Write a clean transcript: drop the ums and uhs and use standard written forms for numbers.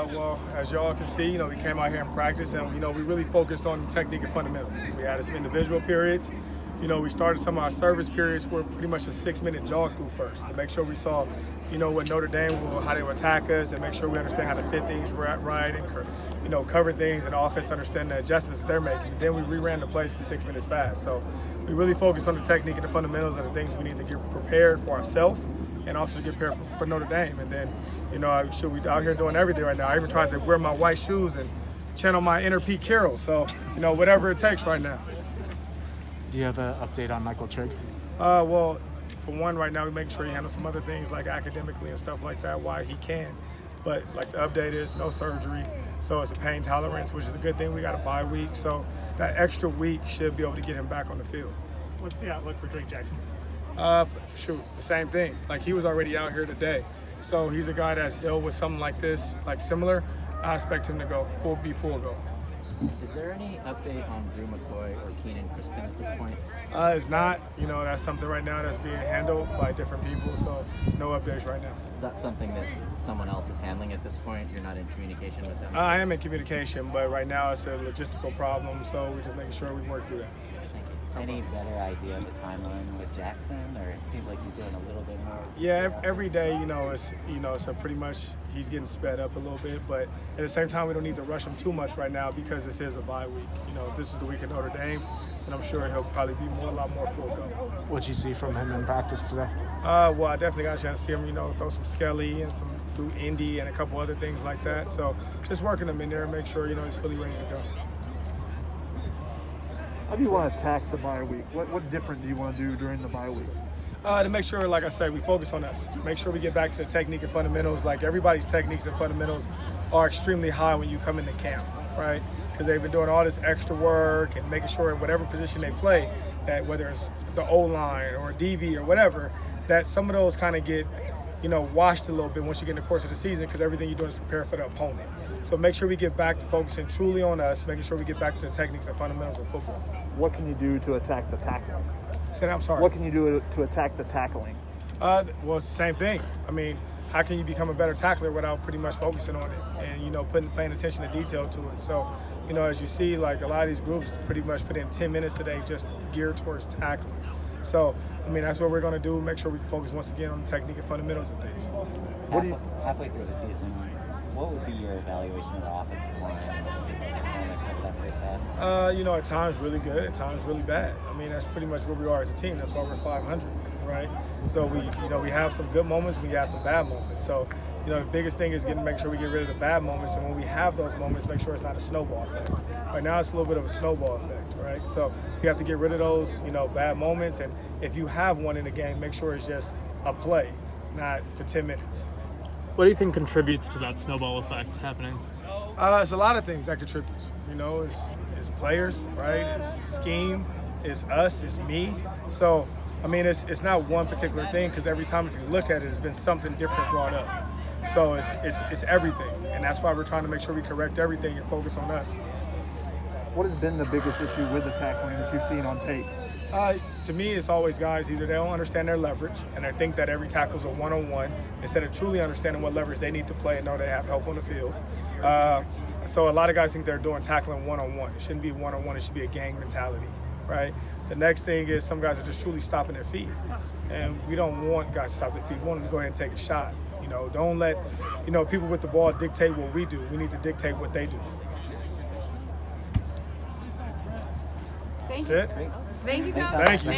Well, as y'all can see, we came out here and practiced, and we really focused on technique and fundamentals. We had some individual periods. We started some of our service periods were pretty much a 6-minute jog through first to make sure we saw, what Notre Dame will, how they would attack us, and make sure we understand how to fit things right and cover things, and offense understand the adjustments that they're making. And then we reran the plays for 6 minutes fast. So we really focused on the technique and the fundamentals and the things we need to get prepared for ourselves and also to get prepared for Notre Dame. And then, we out here doing everything right now. I even tried to wear my white shoes and channel my inner Pete Carroll. So, whatever it takes right now. Do you have an update on Michael Trigg? Well, for one, right now we make sure he handles some other things like academically and stuff like that while he can. But like the update is no surgery, so it's a pain tolerance, which is a good thing. We got a bye week, so that extra week should be able to get him back on the field. What's the outlook for Drake Jackson? Shoot, the same thing. Like, he was already out here today, so he's a guy that's dealt with something like this, like similar. I expect him to be full go. Is there any update on Drew McCoy or Keenan Kristen at this point? It's not. That's something right now that's being handled by different people, so no updates right now. Is that something that someone else is handling at this point? You're not in communication with them? I am in communication, but right now it's a logistical problem, so we're just making sure we work through that. Thank you. Any better idea of the timeline with Jackson, or it seems like he's doing a little bit more? Yeah, every day, it's a pretty much he's getting sped up a little bit, but at the same time, we don't need to rush him too much right now because this is a bye week. If this was the week of Notre Dame, then I'm sure he'll probably be a lot more full go. What'd you see from him in practice today? Well, I definitely got a chance to see him, throw some skelly and some do Indy and a couple other things like that. So just working him in there and make sure, he's fully ready to go. How do you want to attack the bye week? What different do you want to do during the bye week? To make sure, like I said, we focus on us. Make sure we get back to the technique and fundamentals. Like, everybody's techniques and fundamentals are extremely high when you come into camp, right? Because they've been doing all this extra work and making sure at whatever position they play, that whether it's the O-line or DB or whatever, that some of those kind of get, washed a little bit once you get in the course of the season, because everything you're doing is prepare for the opponent. So make sure we get back to focusing truly on us, making sure we get back to the techniques and fundamentals of football. What can you do to attack the tackling? Say that, I'm sorry. What can you do to attack the tackling? Well, it's the same thing. I mean, how can you become a better tackler without pretty much focusing on it and, paying attention to detail to it? So, as you see, like, a lot of these groups pretty much put in 10 minutes today just geared towards tackling. So, that's what we're going to do, make sure we can focus once again on the technique and fundamentals of things. Halfway through the season, what would be your evaluation of the offensive line and the performance of that first half? At times really good, at times really bad. That's pretty much where we are as a team. That's why we're 500, right? So we have some good moments, we have some bad moments. So, the biggest thing is make sure we get rid of the bad moments, and when we have those moments, make sure it's not a snowball effect. Right now, it's a little bit of a snowball effect, right? So we have to get rid of those, bad moments, and if you have one in the game, make sure it's just a play, not for 10 minutes. What do you think contributes to that snowball effect happening? It's a lot of things that contributes. It's players, right? It's scheme, it's us, it's me. So, it's not one particular thing, because every time if you look at it, it's been something different brought up. So it's everything, and that's why we're trying to make sure we correct everything and focus on us. What has been the biggest issue with the tackling that you've seen on tape? To me, it's always guys, either they don't understand their leverage and they think that every tackle is a one-on-one instead of truly understanding what leverage they need to play and know they have help on the field. So a lot of guys think they're doing tackling one-on-one. It shouldn't be one-on-one, it should be a gang mentality, right? The next thing is some guys are just truly stopping their feet. And we don't want guys to stop their feet. We want them to go ahead and take a shot. Don't let, people with the ball dictate what we do. We need to dictate what they do. That's it. Thank you, guys. Thank you.